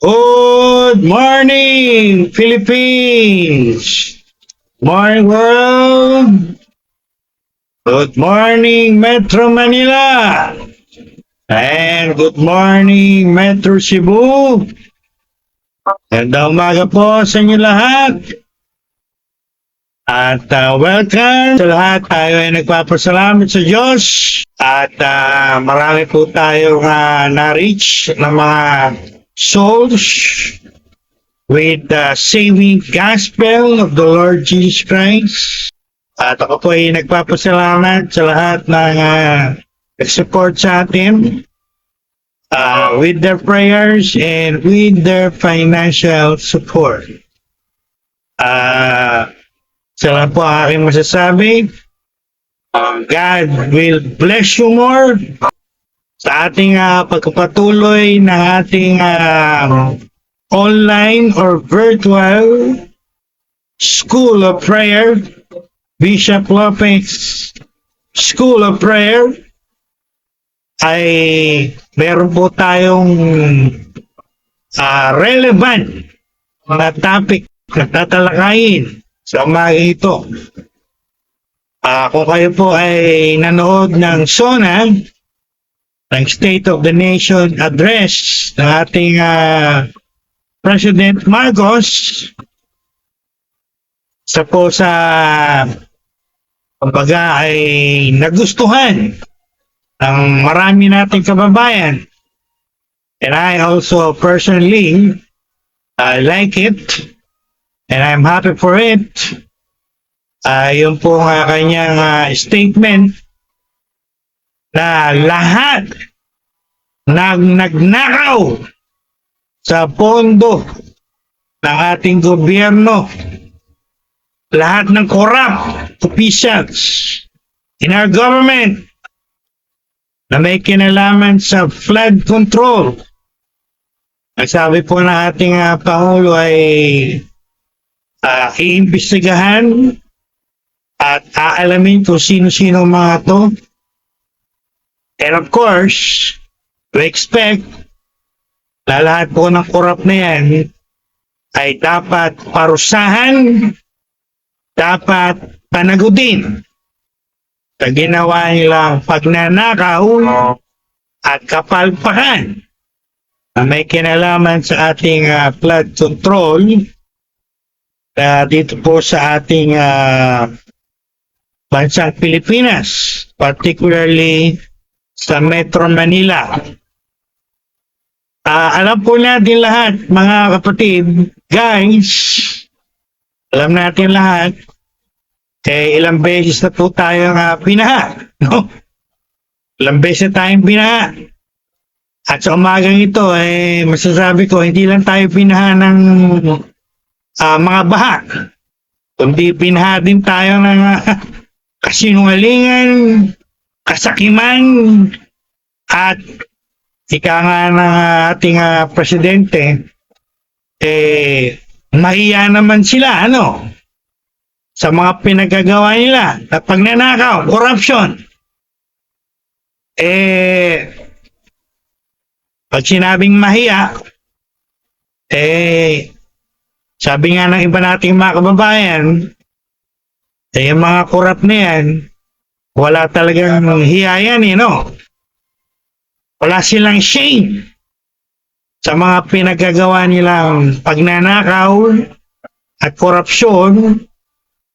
Good morning, Philippines! Morning, world! Good morning, Metro Manila! And good morning, Metro Cebu! Gandang umaga po sa inyo lahat! At welcome sa lahat. Tayo ay nagpapasalamat sa Diyos. At marami po tayong na-reach ng mga souls with the saving gospel of the Lord Jesus Christ. At ako po ay nagpapasalamat sa lahat ng support sa atin with their prayers and with their financial support. Sila po ang aking masasabi. God will bless you more sa ating pagpapatuloy ng ating online or virtual School of Prayer, Bishop Lopez School of Prayer. Ay meron po tayong relevant na topic na tatalakayin sa umaga ito. Kung kayo po ay nanood ng SONA, ng State of the Nation Address ng ating President Marcos, sa kumbaga ay nagustuhan ng marami nating kababayan. And I also personally like it. And I'm happy for it. Yun po ang kanyang statement na lahat nagnakaw sa pondo ng ating gobyerno, lahat ng corrupt officials in our government na may kinalaman sa flood control. Ang sabi po ng ating Pangulo ay iimbestigahan at aalamin kung sino-sino mga to. And of course, we expect na lahat po ng corrupt na yan ay dapat parusahan, dapat panagutin sa ginawa nilang pagnanakaw at kapalpakan na may kinalaman sa ating flood control dito po sa ating bansang Pilipinas, particularly sa Metro Manila. Alam po natin lahat, mga kapatid, guys, alam natin lahat, ilang beses na po tayong binaha, no? Ilang beses na tayong binaha. At sa umagang ito, masasabi ko, hindi lang tayo binaha ng mga baha, kundi binaha din tayo ng kasinungalingan, kasakiman, at ika nga ng ating presidente, mahiya naman sila, sa mga pinagagawa nila, na pagnanakaw, corruption. Pag sinabing mahiya, sabi nga ng iba nating mga kababayan, yung mga corrupt na yan, wala talagang hiya yan, no? Wala silang shame sa mga pinagagawa nilang pagnanakaw at korupsyon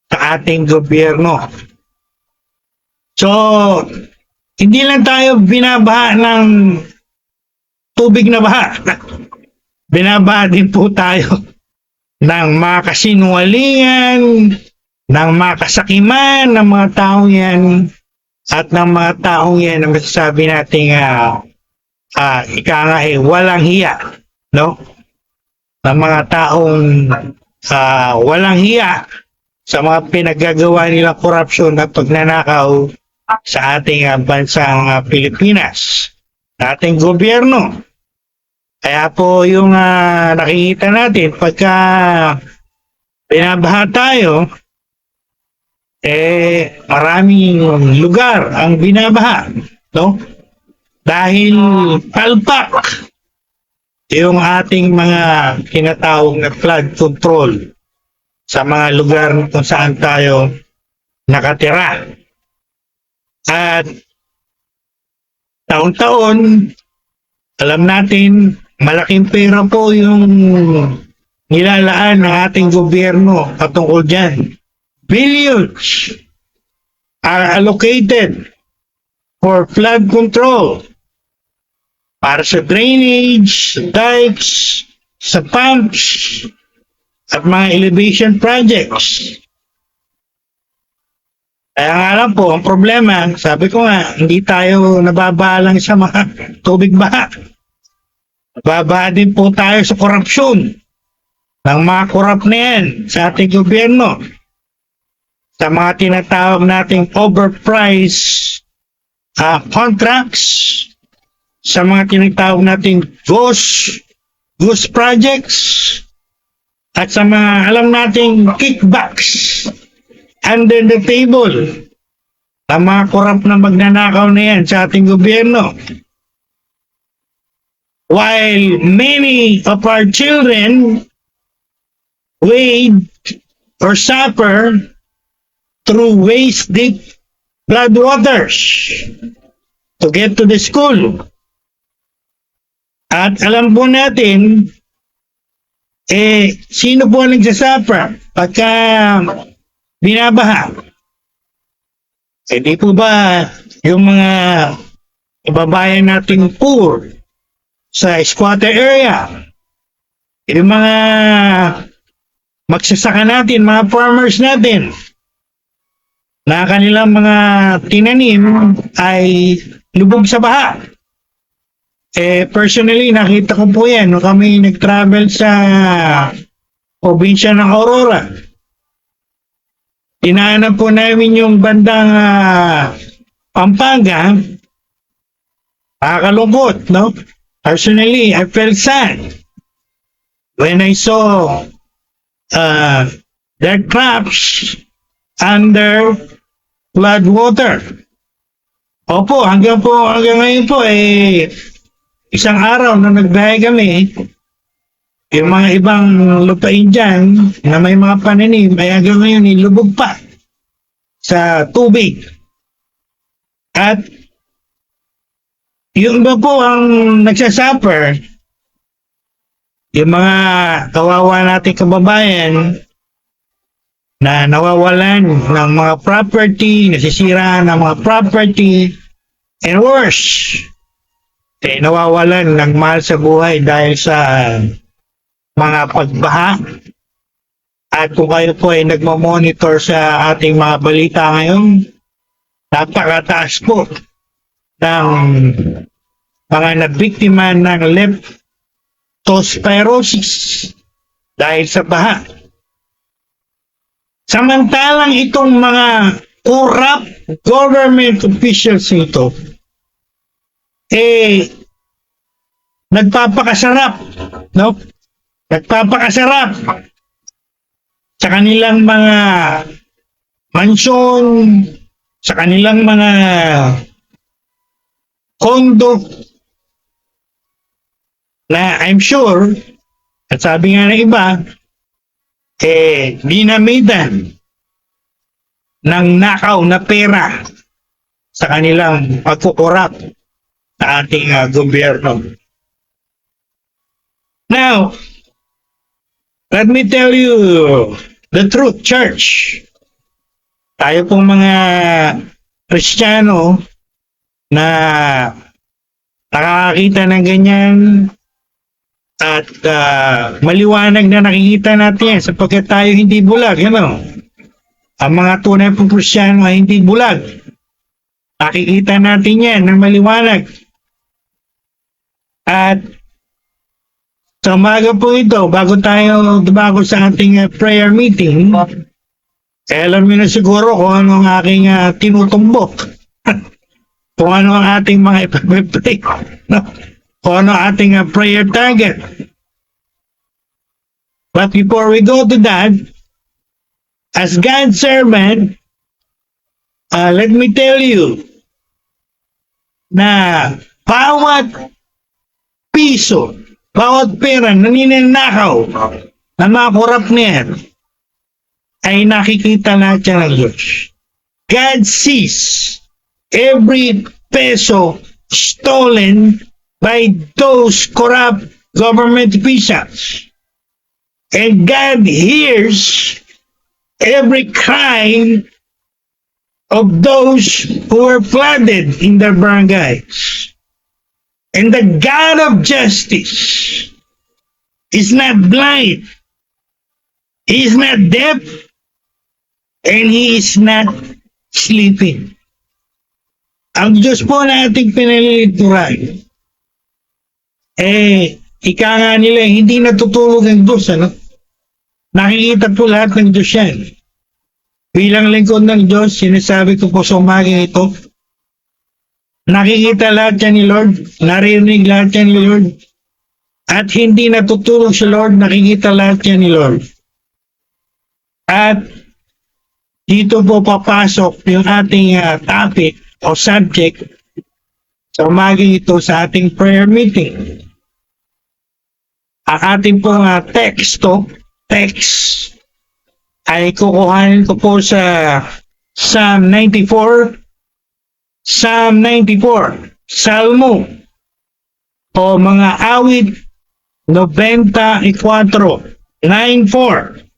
sa ating gobyerno. So, hindi lang tayo binabaha ng tubig na baha. Binabaha din po tayo ng mga kasinungalingan, ng mga kasakiman ng mga taong yan, at ng mga taong yan na masasabi natin ika nga walang hiya, no? Ng mga taong walang hiya sa mga pinagagawa nilang korupsyon at pagnanakaw sa ating bansang Pilipinas, ating gobyerno. Kaya po yung nakikita natin pagka binabaha tayo, maraming lugar ang binabaha, no? Dahil palpak yung ating mga tinatawag na flood control sa mga lugar kung saan tayo nakatira. At taon-taon, alam natin, malaking pera po yung nilalaan ng ating gobyerno patungkol dyan. Billions are allocated for flood control para sa drainage, dikes, sa pumps, at mga elevation projects. Kaya nga lang po, ang problema, sabi ko nga, hindi tayo nababalang sa mga tubig baha. Nababa din po tayo sa korupsyon ng mga korap na yan sa ating gobyerno. Sa mga tinatawag nating overpriced contracts, sa mga tinatawag nating ghost projects, at sa mga alam nating kickbacks under the table, ang mga korap na magnanakaw na yan sa ating gobyerno. While many of our children wade or suffer through waist-deep flood waters to get to the school. At alam po natin, sino po ang nagsasuffer pagka binabaha? Di po ba yung mga kababayan nating poor sa squatter area, yung mga magsasaka natin, mga farmers natin, na kanilang mga tinanim ay lubog sa baha. Personally, nakita ko po yan nung kami nag-travel sa probinsya ng Aurora. Dinaanan po namin yung bandang Pampanga. Nakakalungkot, no? Personally, I felt sad when I saw their crops under flood water. Opo, hanggang ngayon po, isang araw na nagbiyahe kami, yung mga ibang lupain dyan na may mga pananim, ay hanggang ngayon nilubog pa sa tubig. At yung iba po ang nagsasuffer, yung mga kawawa nating kababayan na nawawalan ng mga property, nasisira ng mga property, and worse, nawawalan ng mahal sa buhay dahil sa mga pagbaha. At kung kayo po ay nagmamonitor sa ating mga balita ngayon, napakataas po ng mga nabiktima ng leptospirosis dahil sa baha. Samantalang itong mga corrupt government officials nito, nagpapakasarap, no? Nagpapakasarap sa kanilang mga mansyon, sa kanilang mga kondo, na I'm sure, at sabi nga ng iba, dinamitan ng nakaw na pera sa kanilang pagkukurap sa ating gobyerno. Now, let me tell you the truth, church. Tayo pong mga Kristiyano na nakakakita ng ganyan at maliwanag na nakikita natin sapagkat tayo hindi bulag. Ang mga tunay pong Kristiyano ay hindi bulag. Nakikita natin yan ng maliwanag. At sa umaga po ito, bago sa ating prayer meeting, alam niyo na siguro kung ano ang aking tinutumbok. Kung ano ang ating mga ipag-pray. No? Kung ano ang ating prayer target. But before we go to that, as God's servant, let me tell you na bawat piso, bawat pera na ninanakaw ng mga korap na yan, ay nakikita lahat yan ng Diyos. God sees every peso stolen by those corrupt government officials. And God hears every cry of those who were flooded in their barangays. And the God of justice is not blind. He is not deaf. And He is not sleeping. Ang Diyos po na ating pinalilituran, ika nga nila, hindi natutulog ang Diyos, ano? Nakikita po lahat ng Diyos yan. Bilang lingkod ng Diyos, sinasabi ko po sa umagang ito, nakikita lahat yan ni Lord, naririnig lahat yan ni Lord, at hindi natutulog si Lord, nakikita lahat yan ni Lord. At dito po papasok yung ating topic o subject sa umagang ito sa ating prayer meeting. Ang ating pong text ay kukuhanin ko po sa Psalm 94, Salmo o mga awit 94, 9:4,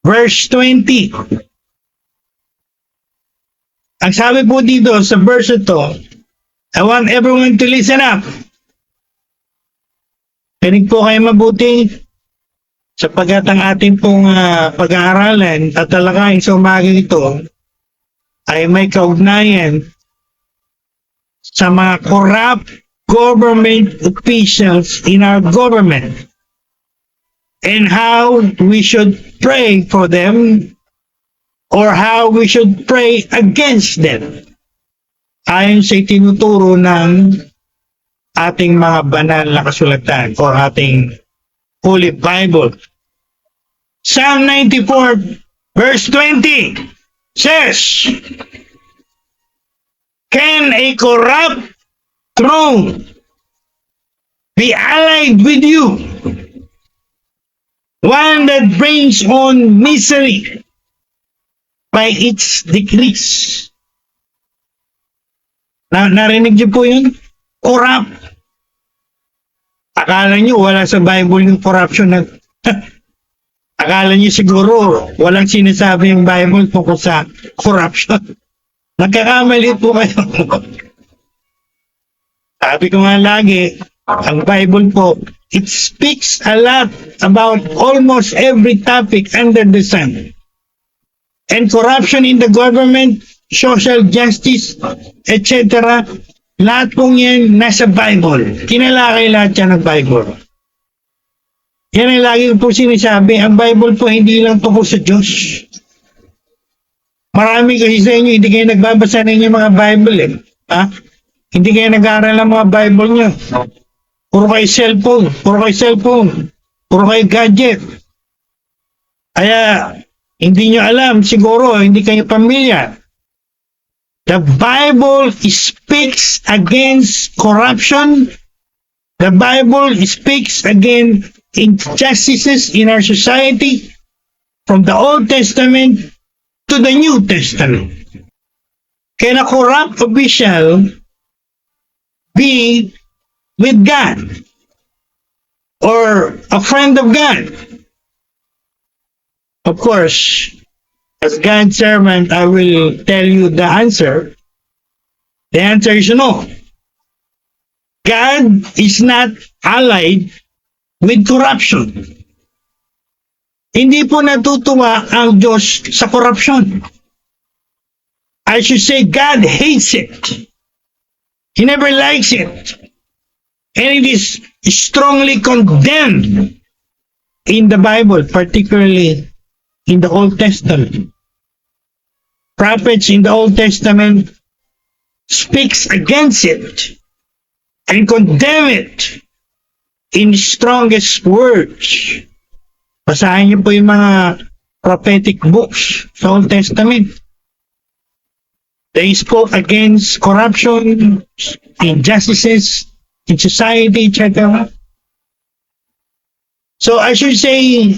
verse 20. Ang sabi po dito sa verse ito, I want everyone to listen up. Kinig po kayo mabuti sapagkat ang ating pong pag-aaralan at talakayin sa umagang ito ay may kaugnayan sa mga corrupt government officials in our government and how we should pray for them or how we should pray against them. Ayon sa itinuturo ng ating mga banal na kasulatan o ating Holy Bible. Psalm 94 verse 20 says, can a corrupt throne be allied with you? One that brings on misery by its decrees. Narinig niyo po yun? Corrupt. Akala niyo wala sa Bible yung corruption na akala niyo siguro walang sinasabi yung Bible tungkol sa corruption. Nagkakamali po kayo. Sabi ko nga lagi, ang Bible po, it speaks a lot about almost every topic under the sun. And corruption in the government, social justice, etc. Lahat pong yan nasa Bible. Kinalakay lahat yan ng Bible. Yan ang lagi po sinasabi, ang Bible po hindi lang tungkol sa Diyos. Marami kasi sa inyo, hindi kayo nagbabasa ng inyong mga Bible eh. Ha? Hindi kayo nag-aaral ng mga Bible nyo. Puro kayo cellphone, puro kayo gadget. Kaya, hindi nyo alam, siguro, hindi kayo pamilya. The Bible speaks against corruption. The Bible speaks against injustices in our society from the Old Testament to the New Testament. Can a corrupt official be with God or a friend of God? Of course, as God's servant, I will tell you the answer. The answer is no. God is not allied with corruption. Hindi po natutuwa ang Diyos sa corruption. I should say God hates it. He never likes it. And it is strongly condemned in the Bible, particularly in the Old Testament. Prophets in the Old Testament speaks against it and condemn it in strongest words. Basahin niyo po yung mga prophetic books sa Old Testament. They spoke against corruption, injustices in society, etc. So I should say,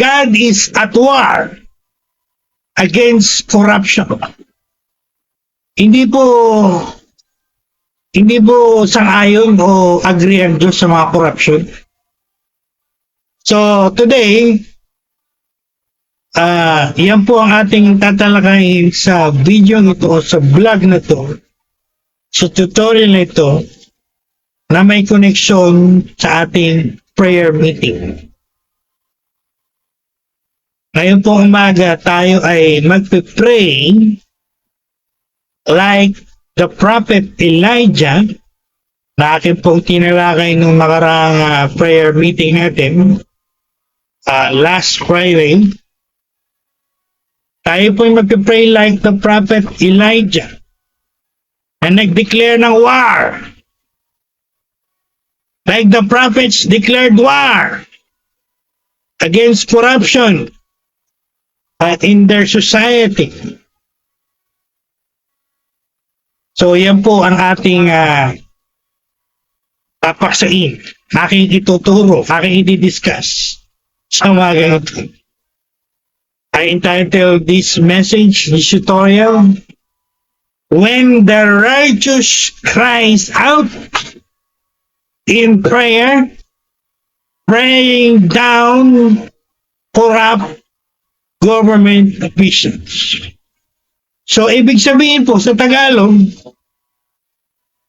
God is at war against corruption. Hindi po sang-ayon o agree ang Diyos sa mga corruption. So today, yan po ang ating tatalakayin sa video nito o sa vlog na to, sa tutorial na ito, na may connection sa ating prayer meeting. Ngayon po umaga, tayo ay magpe-pray like the prophet Elijah, na akin pong tinalakay nung nakarang prayer meeting natin, last Friday. Tayo po ay magpe-pray like the prophet Elijah, na nag-declare ng war. Like the prophets declared war against corruption in their society. So yan po ang ating papaksain, aking ituturo, aking i-discuss sa mga ganito. I entitled this message, this tutorial, When the Righteous Cries Out in Prayer, Praying Down Corrupt Government Officials. So, ibig sabihin po sa Tagalog,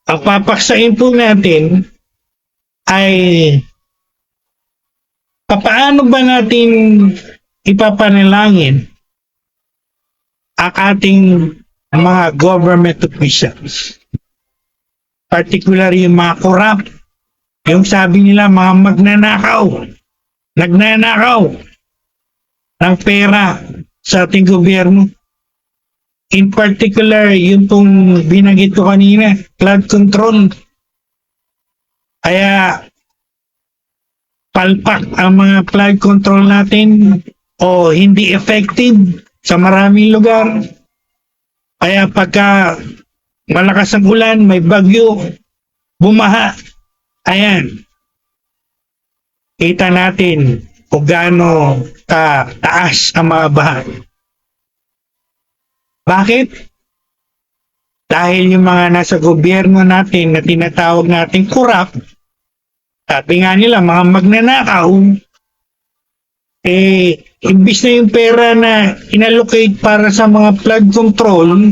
ang papaksain po natin ay papaano ba natin ipapanalangin ang ating mga government officials. Particularly yung mga corrupt, yung sabi nila mga nagnanakaw ng pera sa ating gobyerno. In particular, yung pong binanggit ko kanina, flood control. Kaya palpak ang mga flood control natin o hindi effective sa maraming lugar. Kaya pagka malakas ang ulan, may bagyo, bumaha, ayan, kita natin kung gaano kataas ang mga baha. Bakit? Dahil yung mga nasa gobyerno natin na tinatawag natin corrupt, sabi nga nila mga magnanakaw, imbis na yung pera na inallocate para sa mga flood control,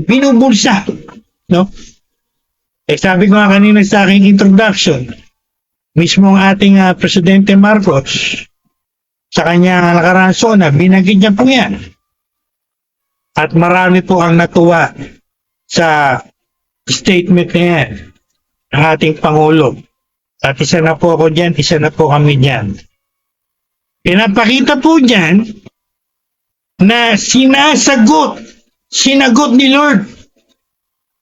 binubulsa, no? Sabi ko nga kanina sa aking introduction, mismo ang ating Presidente Marcos, sa kanyang nakaraang SONA, binanggit niya po yan. At marami po ang natuwa sa statement na yan ng ating Pangulo. At isa na po ako dyan, isa na po kami dyan. Pinapakita po dyan na sinagot ni Lord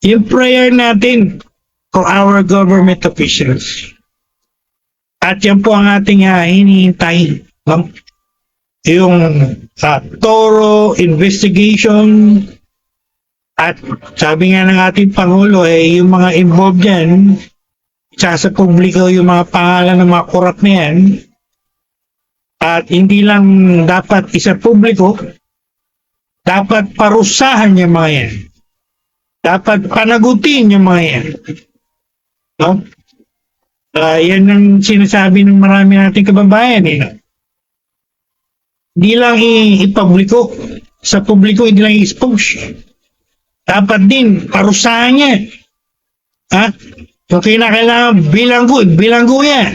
yung prayer natin for our government officials. At yan po ang ating hinihintay. Yung thorough investigation at sabi nga ng ating Pangulo, yung mga involved dyan, sa publiko yung mga pangalan ng mga corrupt na yan. At hindi lang dapat isa publiko, dapat parusahan yung mga yan. Dapat panagutin yung mga yan. No? Yan ang sinasabi ng marami nating kababayan. Hindi lang ipubliko. Sa publiko, hindi lang i-expose. Dapat din, parusahan niya. Kung kinakailangan bilanggo yan.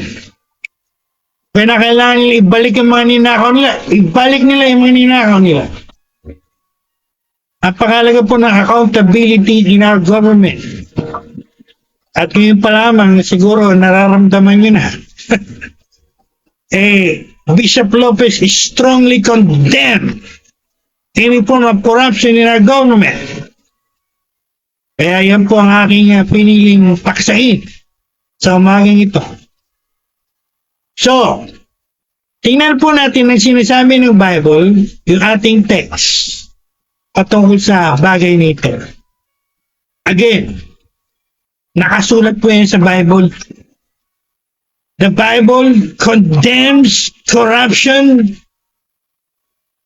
Kinakailangan nila ibalik yung mga ninakaw nila, ibalik nila yung mga ninakaw nila. Napakalaga po ng accountability in our government. At ngayon pa lamang, siguro nararamdaman nyo na. Bishop Lopez is strongly condemned any form of corruption in our government. Kaya yan po ang aking piniling paksain sa umagang ito. So, tingnan po natin ang sinasabi ng Bible, yung ating text patungkol sa bagay nito. Again, nakasulat po yan sa Bible. the Bible condemns corruption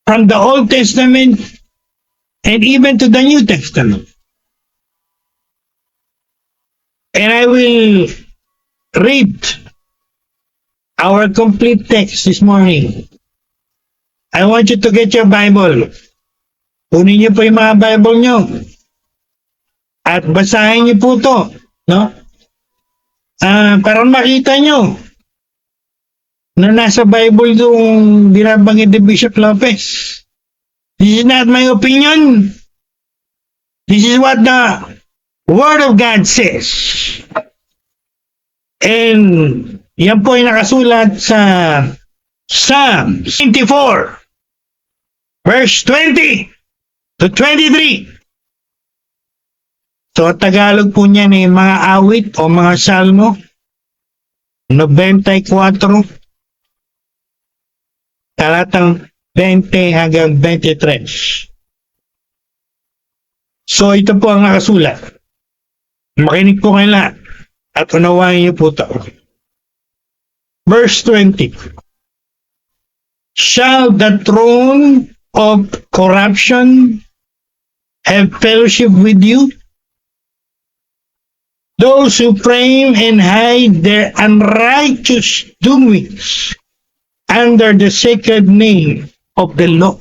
from the Old Testament and even to the New Testament. And I will read our complete text this morning. I want you to get your Bible. Kunin niyo po yung mga Bible niyo. At basahin niyo po to, no? Para makita niyo na nasa Bible yung binabanggit ni Bishop Lopez. This is not my opinion. This is what the Word of God says. And yan po ay nakasulat sa Psalm 24, verse 20 to 23. So, Tagalog po niyan ay mga awit o mga salmo. 94, talatang 20 hanggang 23. So, ito po ang nakasulat. Makinig po kayo lahat at unawain niyo po ito. Verse 20. Shall the throne of corruption have fellowship with you? Those who frame and hide their unrighteous doings under the sacred name of the law.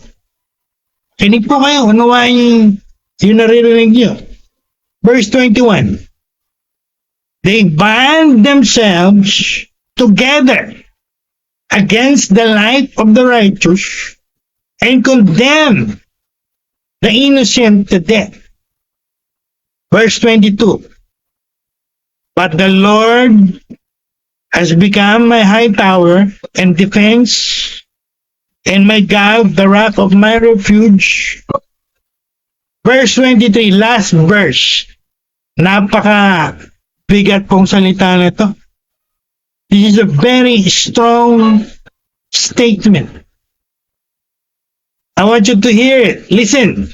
Kinig po kayo, unawain yung naririnig niyo. Verse 21. They bind themselves together against the life of the righteous and condemn the innocent to death. Verse 22. But the Lord has become my high tower and defense, and my God, the rock of my refuge. Verse 23, last verse. Napaka bigat pong salita na ito. This is a very strong statement. I want you to hear it. Listen.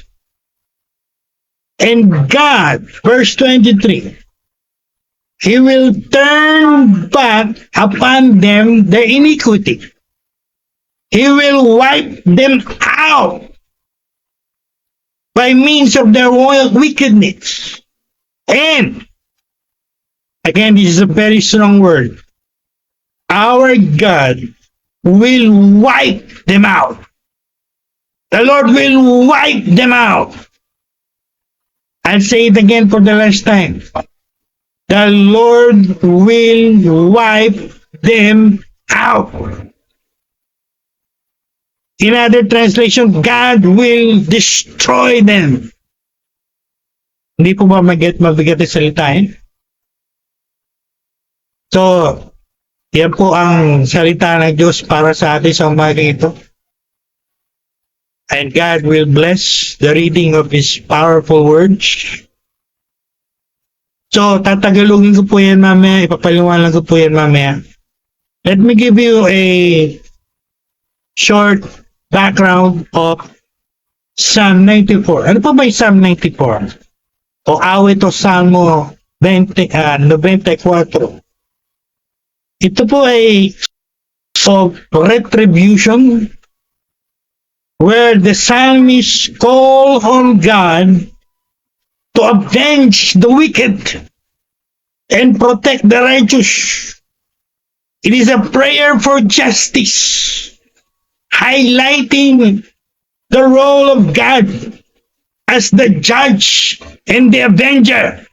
And God, verse 23, He will turn back upon them their iniquity. He will wipe them out by means of their wickedness. And, again, this is a very strong word. Our God will wipe them out. The Lord will wipe them out. I'll say it again for the last time. The Lord will wipe them out. In other translation, God will destroy them. Hindi po ba mabigat yung salita eh? So, yan po ang salita ng Diyos para sa atin sa umaga ito. And God will bless the reading of His powerful words. So, tatagalogin ko po yan mamaya, ipapaliwanag ko po yan mamaya. Let me give you a short background of Psalm 94. Ano pa ba yung Psalm 94? O awit o Salmo 94. Ito po ay of retribution, where the psalmist call on God to avenge the wicked and protect the righteous. It is a prayer for justice, highlighting the role of God as the judge and the avenger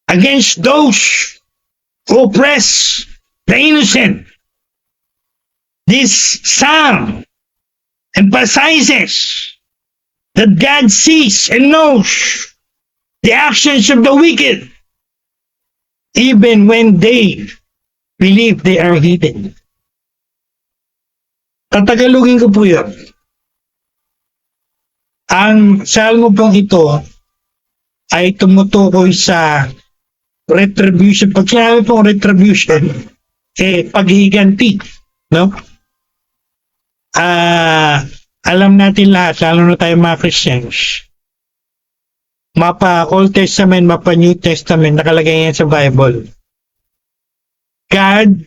against those who oppress the innocent. This psalm emphasizes that God sees and knows the actions of the wicked, even when they believe they are hidden. Tatagalogin ko po yun. Ang salmo pong ito ay tumutukoy sa retribution. Pag sinabi pong retribution, paghiganti. No? Alam natin lahat, lalo na tayo mga Christians, mapa Old Testament, mapa New Testament, nakalagay yan sa Bible. God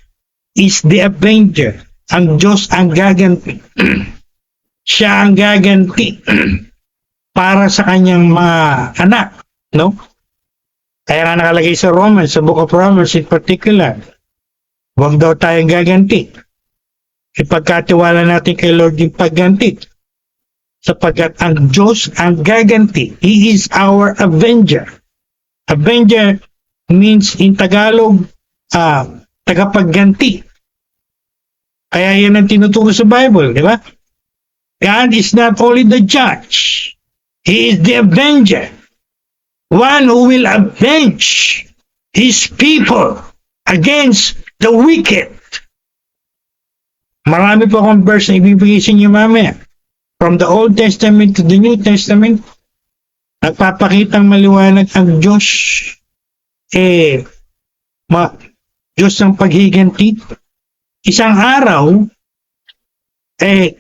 is the avenger. Ang Diyos ang gaganti. Siya ang gaganti para sa kanyang mga anak, no? Kaya nga nakalagay sa Romans, sa Book of Romans in particular, huwag daw tayong gaganti. Ipagkatiwala natin kay Lord yung pagganti. Sapagkat ang Diyos ang gaganti. He is our avenger. Avenger means in Tagalog, tagapagganti. Kaya yan ang tinuturo sa Bible, di ba? God is not only the judge. He is the avenger. One who will avenge his people against the wicked. Marami po akong verse na ibibigay sa inyo mamaya. From the Old Testament to the New Testament, nagpapakitang maliwanag ang Diyos. Diyos ng paghiganti. Isang araw,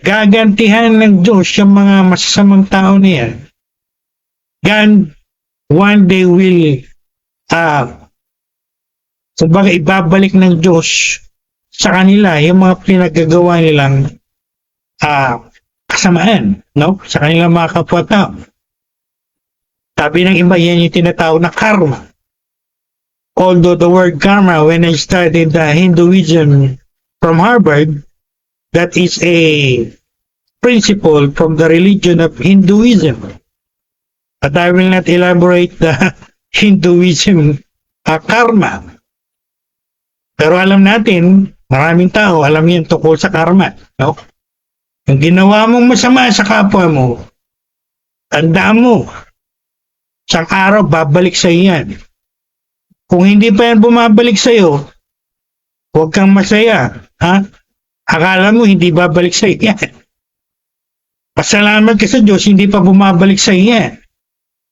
gagantihan ng Diyos yung mga masasamang tao niya. God, one day will, kumbaga ibabalik ng Diyos sa kanila yung mga pinagagawa nilang kasamaan, no? Sa kanilang mga kapwa-tao. Sabi ng iba, yan yung tinatawag na karma. Although the word karma, when I studied Hinduism from Harvard, that is a principle from the religion of Hinduism. But I will not elaborate the Hinduism karma. Pero alam natin, maraming tao, alam yan tungkol sa karma. No? Yung ginawa mong masama sa kapwa mo, tandaan mo, isang araw babalik sa iyan. Kung hindi pa yan bumabalik sa iyo, huwag kang masaya. Ha? Akala mo hindi babalik sa iyan. Pasalamat ka sa Diyos, hindi pa bumabalik sa iyan.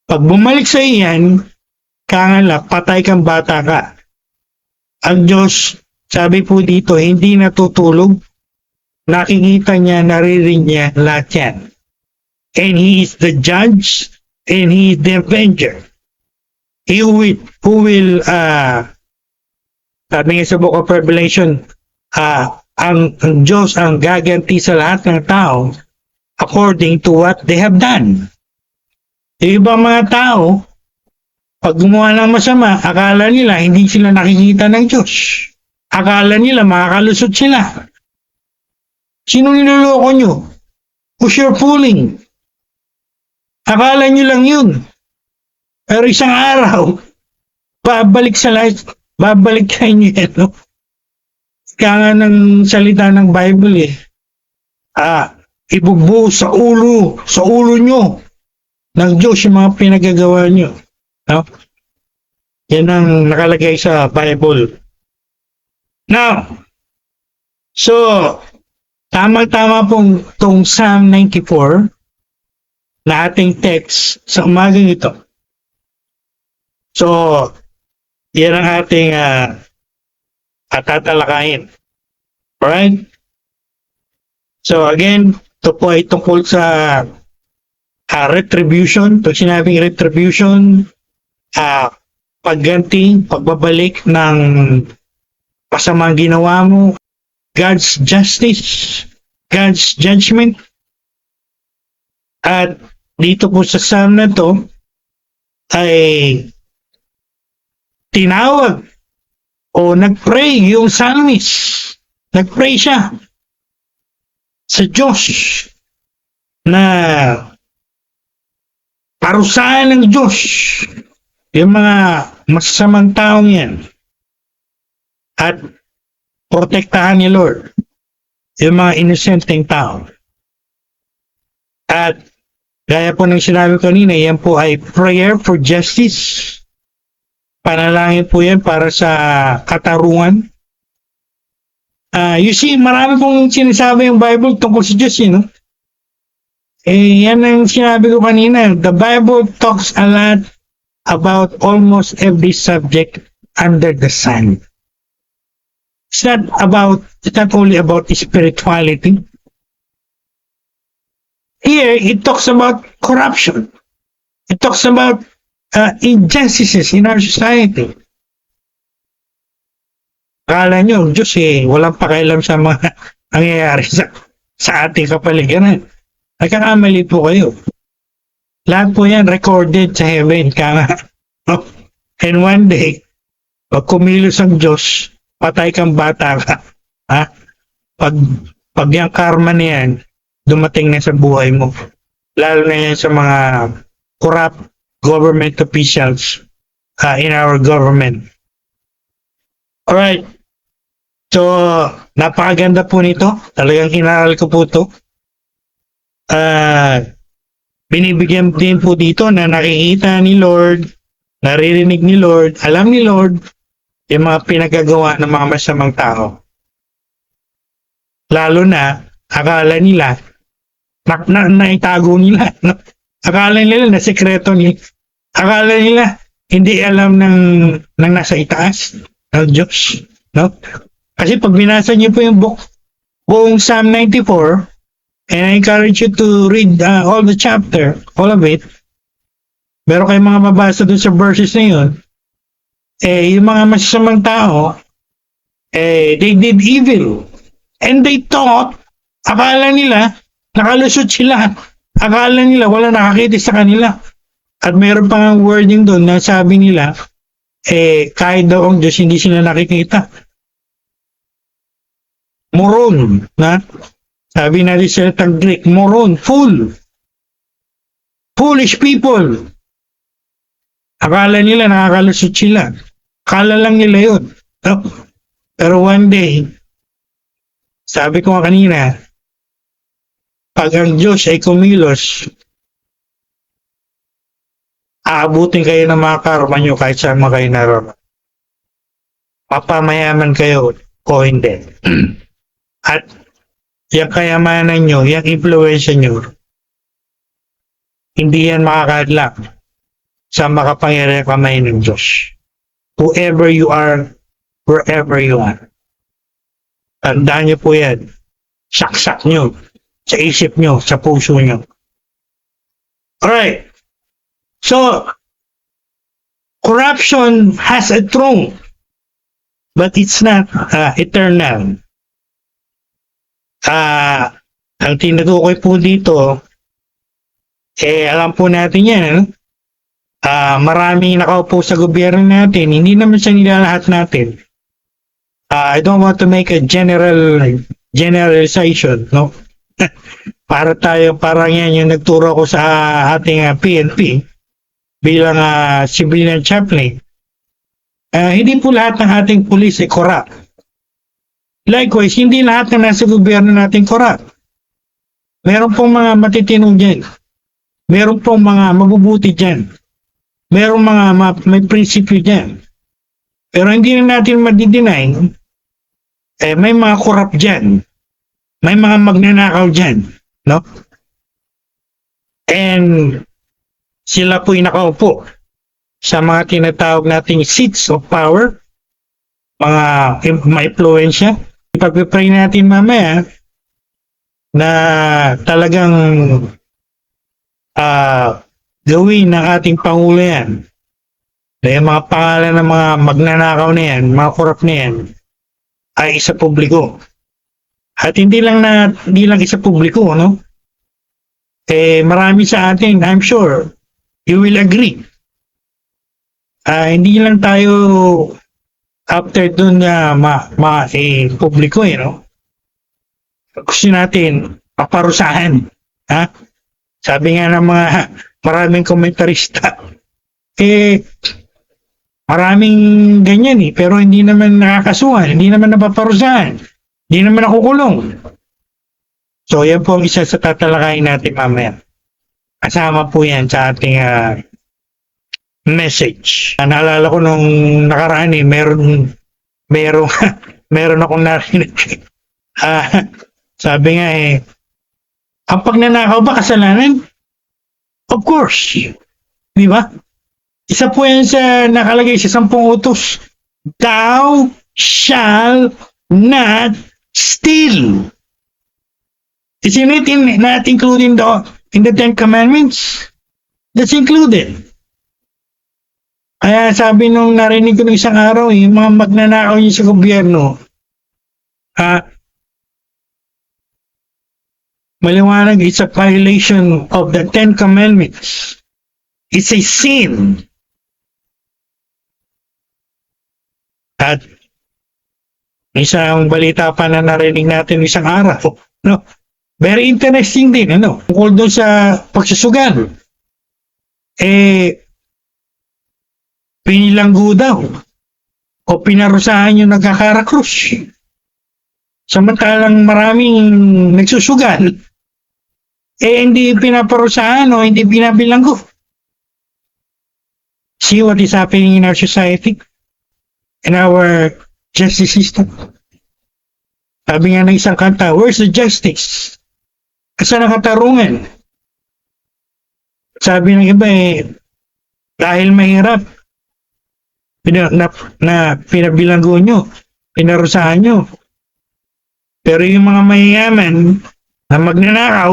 Pag bumalik sa iyan, kangala, patay kang bata ka. Ang Diyos, sabi po dito, hindi natutulog. Nakikita niya, naririnig niya lahat yan. And He is the judge, and He is the avenger. He who will, sabi nga sa Book of Revelation, ang Diyos ang gaganti sa lahat ng tao according to what they have done. Yung ibang mga tao, pag gumawa ng masama, akala nila hindi sila nakikita ng Diyos. Akala nila makakalusot sila. Sino niloloko nyo? Who's you're fooling? Akala nyo lang yun. Pero isang araw, babalik sa lahat, babalik sa inyo yan, no? Kaya nga ng salita ng Bible ibubuhos sa ulo nyo ng Diyos yung mga pinagagawa nyo. No? Yan ang nakalagay sa Bible. Now, so, tamang-tama pong itong Psalm 94 na ating text sa umagang ito. So, yan ang ating tatalakayin. Alright? So, again, ito po ay tungkol sa retribution. Ito sinabing retribution, pagganti, pagbabalik ng masamang ginawa mo, God's justice, God's judgment. At dito po sa psalm na to ay tinawag o nagpray yung psalmist. Nagpray siya sa Diyos na parusahan ng Diyos yung mga masasamang taong yan at protektahan ni Lord yung mga innocenteng tao. At gaya po ng sinabi kanina, yan po ay prayer for justice. Panalangin po yan para sa katarungan. You see, marami pong sinasabi yung Bible tungkol sa Diyos, no? Yan ang sinabi ko kanina. The Bible talks a lot about almost every subject under the sun. It's not only about spirituality. Here, it talks about corruption. It talks about injustices in our society. Akala nyo, Diyos walang pakialam sa mga nangyayari sa ating kapaligiran. Nagkakamali po kayo. Lahat po yan recorded sa heaven. And one day, pag kumilos ang Diyos, patay kang bata ka. Ha? Pag yung karma na yan, dumating na sa buhay mo. Lalo na yan sa mga corrupt government officials in our government. Alright. So, napakaganda po nito. Talagang inaral ko po ito. Binibigyan din po dito na nakikita ni Lord, naririnig ni Lord, alam ni Lord, yung mga pinagagawa ng mga masamang tao. Lalo na, akala nila, naitago nila. No? Akala nila na sekreto nila. Akala nila, hindi alam ng nasa itaas, ng Diyos. No? Kasi pag binasa niyo po yung buong Psalm 94, and I encourage you to read all the chapter, all of it, meron kayong mga mabasa dun sa verses na yun, yung mga masasamang tao, they did evil. And they thought, akala nila, nakalusot sila. Akala nila, wala nakakita sa kanila. At meron pang wording doon na sabi nila, kahit daw ang Diyos, hindi sila nakikita. Moron, na? Sabi natin sa salitang Greek, moron, fool. Foolish people. Akala nila nakakalusot sila. Akala lang nila yun. Pero one day, sabi ko kanina, pag ang Diyos ay kumilos, aabutin kayo ng mga karma nyo kahit saan mo kayo naroon. Papamayaman kayo o hindi. At yung kayamanan nyo, yung influensya nyo, hindi yan makakadlak sa makapangyarihan kamay ng Diyos. Whoever you are, wherever you are. Tandaan nyo po yan. Saksak nyo. Sa isip nyo, sa puso nyo. Alright. So, corruption has a throne, but it's not eternal. Ang tinutukoy po dito, alam po natin yan, maraming nakaupo sa gobyerno natin, hindi naman sa nilalahat natin. I don't want to make a generalization, no? Parang yan yung nagturo ko sa ating PNP bilang civilian chaplain. Hindi po lahat ng ating pulis ay corrupt. Likewise, hindi lahat na nasa gobyerno natin corrupt. Meron pong mga matitinong dyan. Meron pong mga mabubuti dyan. Meron mga may prinsipyo dyan. Pero hindi na natin madideny, may mga corrupt dyan. May mga magnanakaw dyan. No? And sila po'y nakaupo sa mga tinatawag nating seats of power, mga ma-influensya. Ipag-pray natin mamaya na talagang gawin ng ating Pangulo yan. Dahil mga pangalan ng mga magnanakaw na yan, mga korap na yan, ay isa publiko. At hindi lang isa publiko, no? Marami sa atin, I'm sure, you will agree. Hindi lang tayo after dun na publiko, no? Gusto natin paparusahan. Ha? Sabi nga ng mga maraming komentarista, maraming ganyan pero hindi naman nakakasuhan, hindi naman napaparusahan, hindi naman nakukulong. So yan po ang isa sa tatalakayin natin mamaya. Kasama po yan sa ating message. Naalala ko nung nakaraan meron akong narinig. Sabi nga ang pagnanakaw ba kasalanan? Of course. Di ba? Isa po yan sa nakalagay sa 10 utos. Thou shall not steal. Isn't it not included in the 10 Commandments? That's included. Kaya sabi nung narinig ko ng isang araw, yung mga magnanakaw niyo sa gobyerno, maliwanag, it's a violation of the Ten Commandments. It's a sin. At isang balita pa na narinig natin isang araw, no? Very interesting din, ano? Tungkol doon sa pagsusugal. Pinilanggo daw o pinarusahan yung nagkakarakrus. Samantalang maraming nagsusugal, hindi pinaparusahan o hindi pinabilanggo. See what is happening in our society, in our justice system. Sabi nga ng isang kanta, where's the justice? Saan ang katarungan? Sabi ng iba, dahil mahirap, pinabilanggo nyo, pinarusahan nyo. Pero yung mga mayayaman na magnanakaw,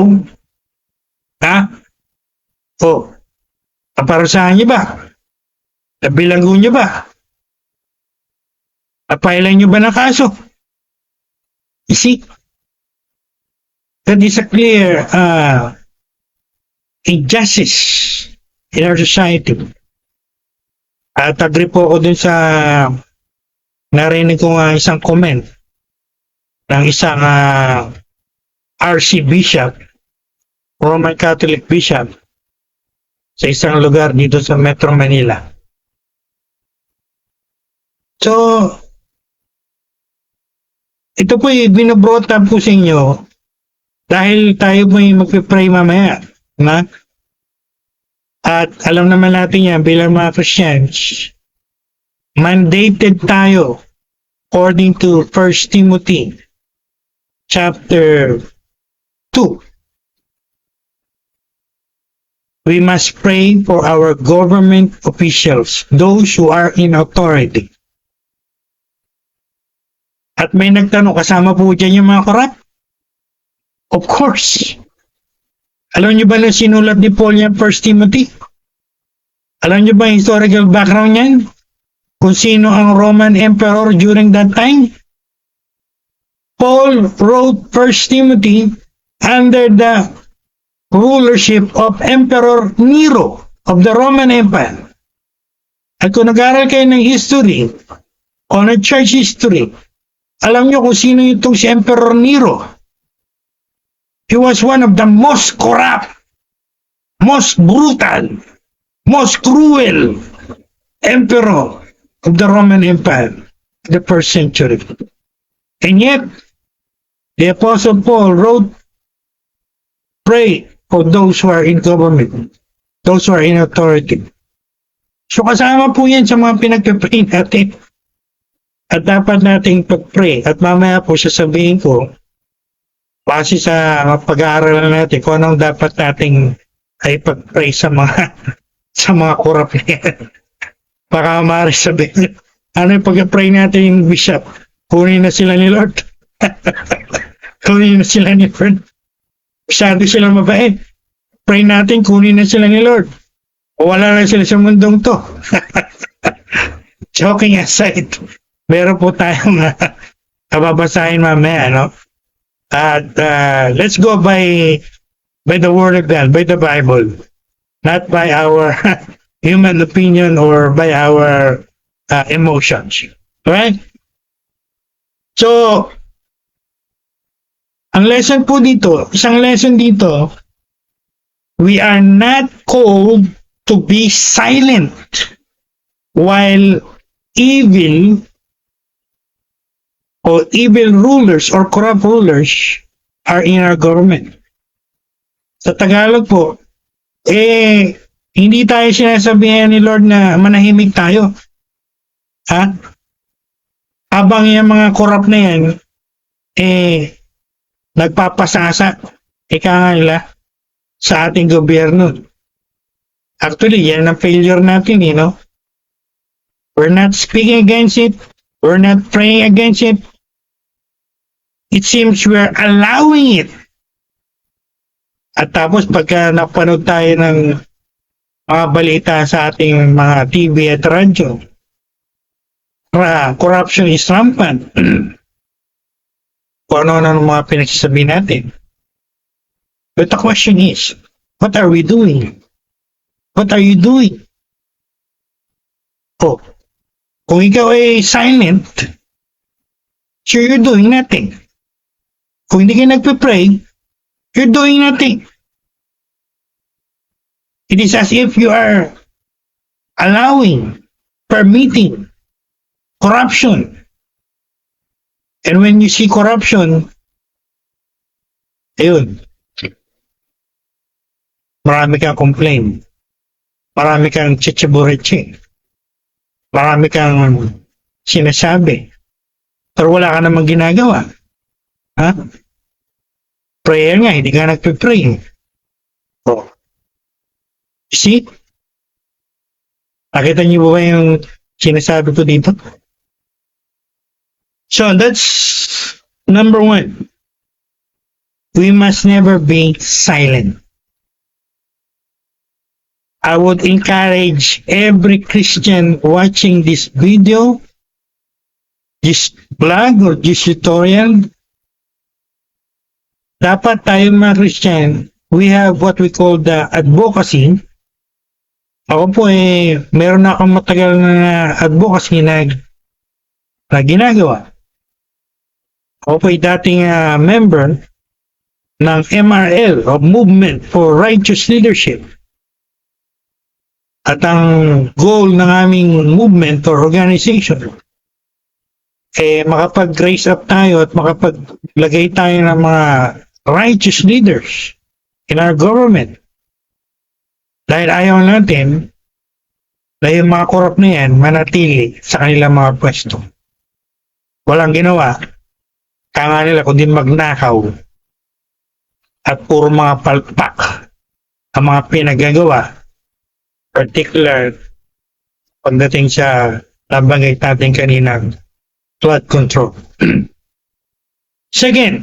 paparusahan nyo ba? Nabilanggo nyo ba? Napailan nyo ba ng kaso? You see? That is a clear injustice in our society. At agree po ako dun sa narinig ko isang comment ng isang RC Bishop, Roman Catholic Bishop, sa isang lugar dito sa Metro Manila. So, ito po binobrought up po sa inyo dahil tayo po magpipray mamaya. Na? At alam naman natin yan bilang mga Christians, mandated tayo according to 1 Timothy chapter 2. We must pray for our government officials, those who are in authority. At may nagtanong, kasama po dyan yung mga korap? Of course. Alam niyo ba na sinulat ni Paul yan 1 Timothy? Alam niyo ba yung historical background niyan? Kung sino ang Roman Emperor during that time? Paul wrote 1 Timothy under the rulership of Emperor Nero of the Roman Empire. At kung nag-aral kayo ng history o ng church history, alam niyo kung sino itong si Emperor Nero. He was one of the most corrupt, most brutal, most cruel emperor of the Roman Empire in the first century. And yet, the Apostle Paul wrote, pray for those who are in government, those who are in authority. So kasama po yan sa mga pinagpipray natin. At dapat nating pag-pray. At mamaya po sasabihin ko, base sa pag-aaral natin kung anong dapat nating ay pag-pray sa mga korap na yan. Baka maaari sabihin, ano yung pag-pray natin yung bishop? Kunin na sila ni Lord. Kunin na sila ni Lord. Masyado sila mabait. Pray natin, kunin na sila ni Lord. O wala na sila sa mundong to. Joking aside, meron po tayong kababasahin mamaya, no? At let's go by the word of God, by the Bible, not by our human opinion or by our emotions. Right? So, ang lesson po dito, isang lesson dito, we are not called to be silent while evil or evil rulers or corrupt rulers are in our government. Sa Tagalog po, hindi tayo sinasabihan ni Lord na manahimik tayo. Ha? Habang yung mga corrupt na yan, nagpapasasa, ika nga nila, sa ating gobyerno. Actually, yan ang failure natin, you know? We're not speaking against it. We're not praying against it. It seems we're allowing it. At tapos pagka napanood tayo ng mga balita sa ating mga TV at radyo. Corruption is rampant. Kung ano ng mga pinagsasabi natin. But the question is, what are we doing? What are you doing? Oh, kung ikaw ay silent, so you're doing nothing. Kung hindi ka nagpe-pray, you're doing nothing. It is as if you are allowing, permitting corruption. And when you see corruption, ayun, marami kang complain. Marami kang chichibureche. Marami kang sinasabi. Pero wala ka namang ginagawa. Ha? Prayer nga, hindi ka nagpe-pray. Oh. See? Nakita niyo ba yung sinasabi ko dito? So, that's number one. We must never be silent. I would encourage every Christian watching this video, this blog or this tutorial. Dapat tayo mga Christian, we have what we call the advocacy. Ako po meron na akong matagal na advocacy na ginagawa. Ako po dating member ng MRL o Movement for Righteous Leadership. At ang goal ng aming movement or organization makapag-raise up tayo at makapaglagay tayo ng mga righteous leaders in our government. Dahil ayaw natin na yung mga korap na yan manatili sa kanilang mga pwesto. Walang ginawa, kaya nila kundi magnakaw at puro mga palpak ang mga pinagagawa, particular pagdating sa nabanggit natin kaninang flood control. Second,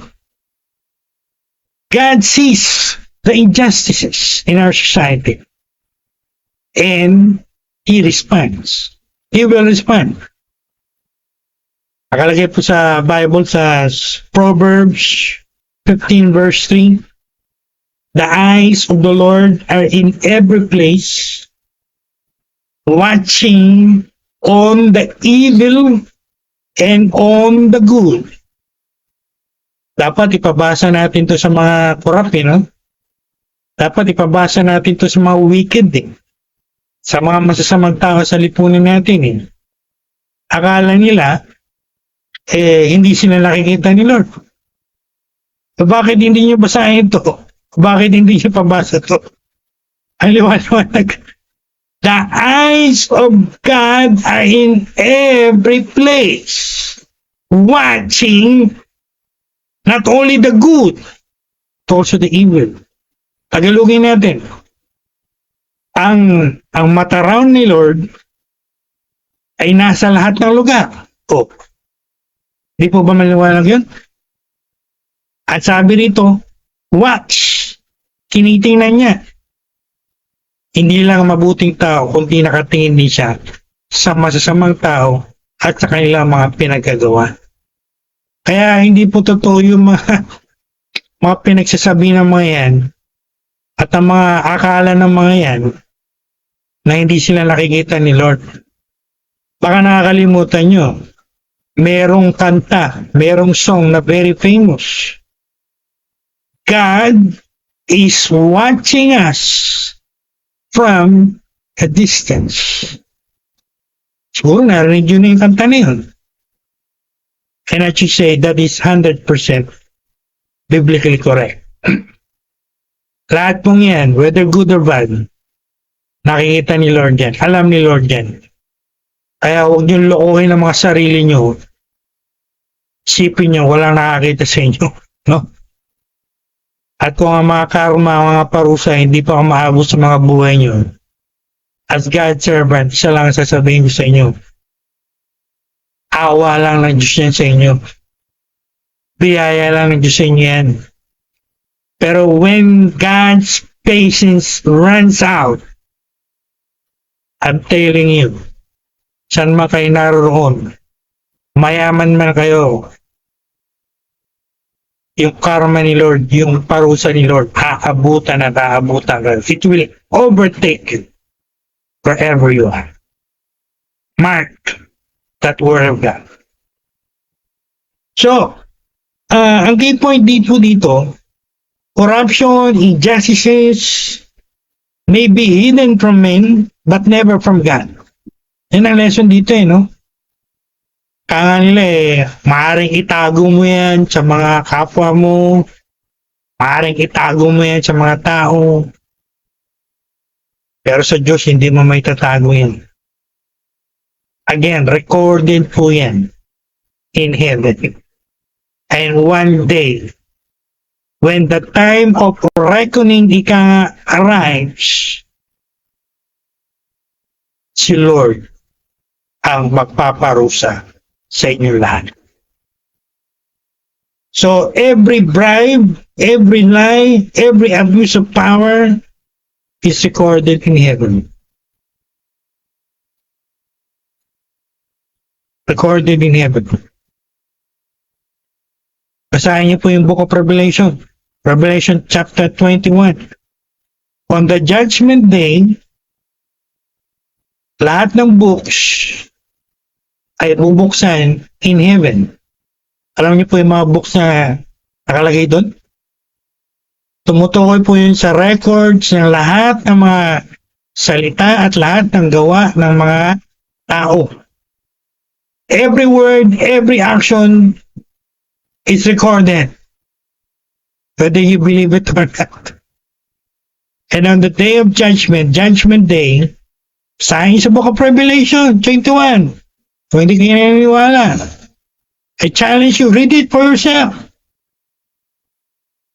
God sees the injustices in our society and He responds. He will respond. Nakalagay po sa Bible sa Proverbs 15 verse 3, the eyes of the Lord are in every place, watching on the evil and on the good. Dapat ipabasa natin to sa mga corrupt, no? Dapat ipabasa natin to sa mga wicked, sa mga masasamang tao sa lipunan natin. Akala nila, hindi sila nakikita ni Lord. So, bakit hindi nyo basahin to? Bakit hindi nyo pabasa to? Ang liwanag. The eyes of God are in every place, watching not only the good, but also the evil. Tagalogin natin. Ang mata raw ni Lord ay nasa lahat ng lugar. Oh, di po ba maliwanag yun? At sabi rito, watch. Tinitingnan niya. Hindi lang mabuting tao, kundi nakatingin din siya sa masasamang tao at sa kanilang mga pinagagawa. Kaya hindi po totoo yung mga pinagsasabi ng mga yan at ang mga akala ng mga yan na hindi sila nakikita ni Lord. Baka nakakalimutan nyo, merong kanta, merong song na very famous. God is watching us from a distance. Siguro narinig yun yung kanta na yun. And I should say that is 100% biblically correct. Lahat pong yan, whether good or bad, nakikita ni Lord yan. Alam ni Lord yan. Kaya huwag niyong lokohin ang mga sarili niyo. Isipin niyo, walang nakakita sa inyo. No? At kung ang mga karma, mga parusa, hindi pa maabot sa mga buhay niyo, as God's servant, isa lang sasabihin ko sa inyo, awa lang ng Diyos yan sa inyo. Biyaya lang ng Diyos sa inyo yan. Pero when God's patience runs out, I'm telling you, saan man kayo naroon, mayaman man kayo, yung karma ni Lord, yung parusa ni Lord, aabutan at aabutan kayo. It will overtake you wherever you are. Mark that word of God. So, ang key point dito, corruption, injustices may be hidden from men, but never from God. Yan ang lesson dito no? Kaya nila maaaring itago mo yan sa mga kapwa mo, maaaring itago mo yan sa mga tao, pero sa Diyos hindi mo may tatago yan. Again, recorded po yan in heaven. And one day, when the time of reckoning arrives, si Lord ang magpaparusa sa inyo lahat. So, every bribe, every lie, every abuse of power is recorded in heaven. Recorded in heaven. Basahin niyo po yung Book of Revelation. Revelation chapter 21. On the judgment day, lahat ng books ay bubuksan in heaven. Alam niyo po yung mga books na nakalagay doon? Tumutukoy po yun sa records ng lahat ng mga salita at lahat ng gawa ng mga tao. Every word, every action is recorded, whether you believe it or not. And on the day of judgment, judgment day, sahin sa Book of Revelation 21, kung hindi kayo naniniwala, I challenge you, read it for yourself.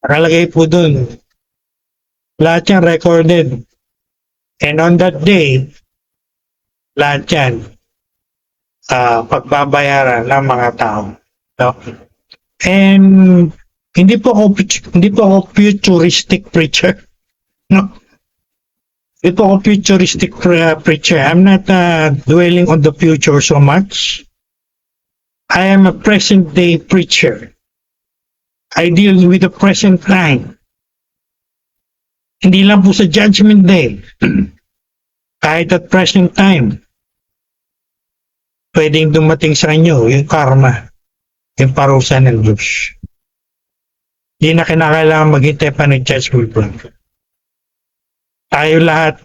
Nakalagay po dun, lahat yan recorded. And on that day, lahat yan pagbabayaran ng mga tao. No? And hindi po ako futuristic preacher. No. Hindi po ako futuristic preacher. I'm not dwelling on the future so much. I am a present day preacher. I deal with the present time. Hindi lang po sa judgment day. Kahit at present time, pwedeng dumating sa inyo yung karma, yung parusa ng Diyos. Hindi na kinakailangan maghintay pa ng judgment plan. Tayo lahat,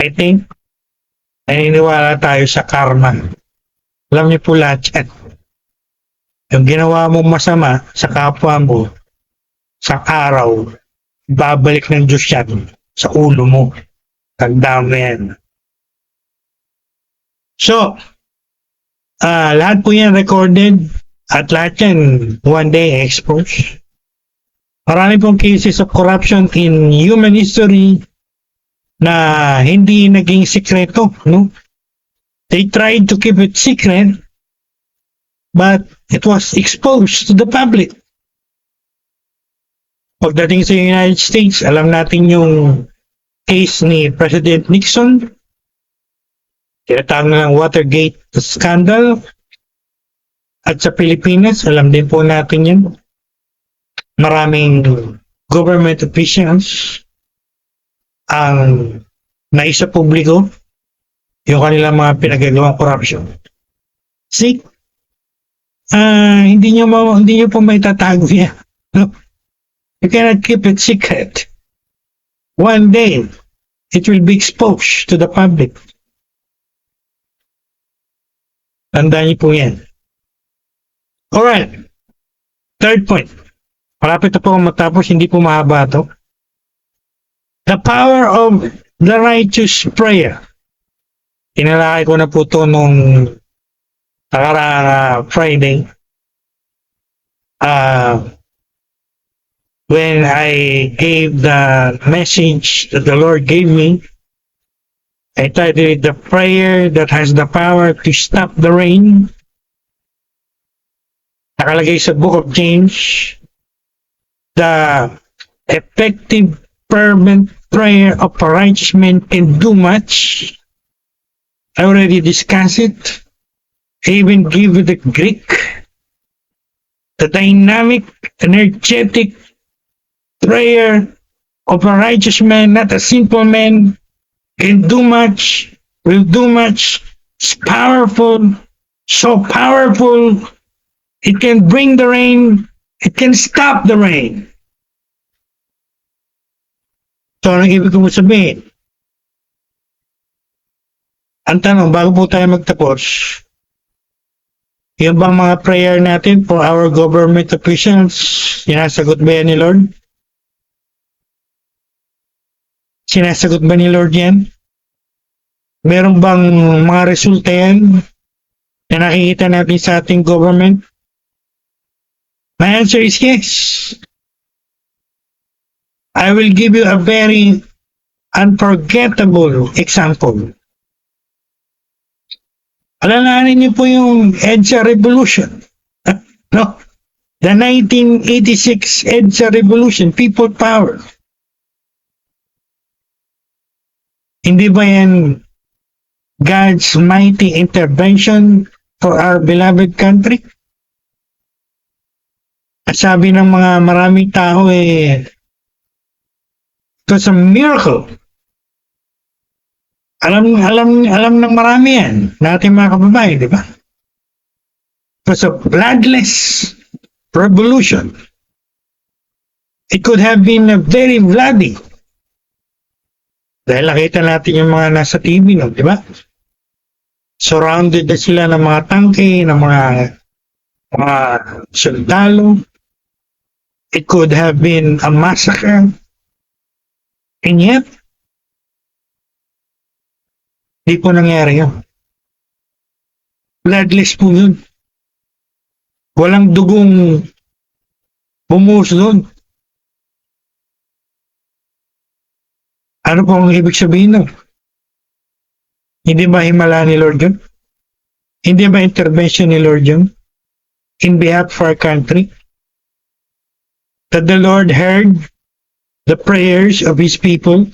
I think, naniniwala tayo sa karma. Alam niyo po lahat yan. Yung ginawa mong masama sa kapwa mo, sa araw, babalik ng Diyos yan sa ulo mo. Tandaan mo yan. So, lahat po yan recorded at lahat yan one day exposed. Marami pong cases of corruption in human history na hindi naging sikreto, no? They tried to keep it secret, but it was exposed to the public. Pagdating sa United States, alam natin yung case ni President Nixon, tinatawag na ng Watergate scandal, at sa Pilipinas, alam din po natin yun. Maraming government officials ang naisa publiko yung kanilang mga pinagagawang corruption. See? Hindi nyo po may tatago yan. No? You cannot keep it secret. One day, it will be exposed to the public. Tandaan niyo po yan. Alright. Third point. Malapit na po matapos, hindi po mahaba ito. The power of the righteous prayer. Tinalakay ko na po ito nung nakaraang Friday. When I gave the message that the Lord gave me, I titled it the prayer that has the power to stop the rain. Nakalagay sa Book of James, the effective fervent prayer of a righteous man can do much I already discussed it. I even give you the Greek, the dynamic, energetic prayer of a righteous man, not a simple man, can do much, will do much. It's powerful, so powerful. It can bring the rain. It can stop the rain. So, anong ibig kong sabihin? Ang tanong, bago po tayo magtapos, yung bang mga prayer natin for our government officials, sinasagot ba yan ni Lord? Sinasagot ba ni Lord yan? Meron bang mga resulta yan na nakikita natin sa ating government? My answer is yes. I will give you a very unforgettable example. Alalahanin niyo po yung EDSA Revolution. No? The 1986 EDSA Revolution, People Power. Hindi ba yan God's mighty intervention for our beloved country? At sabi ng mga maraming tao it was a miracle. Alam ng marami yan, natin mga kababayan, di ba? It was a bloodless revolution. It could have been a very bloody. Dahil nakita natin yung mga nasa TV, no, di ba? Surrounded na sila ng mga tangke, ng mga sundalo. It could have been a massacre. And yet, di po nangyari yun. Bloodless po yun. Walang dugong bumuhos doon. Ano po ang ibig sabihin nun? Hindi ba himala ni Lord yun? Hindi ba intervention ni Lord yun? In behalf of our country? That the Lord heard the prayers of His people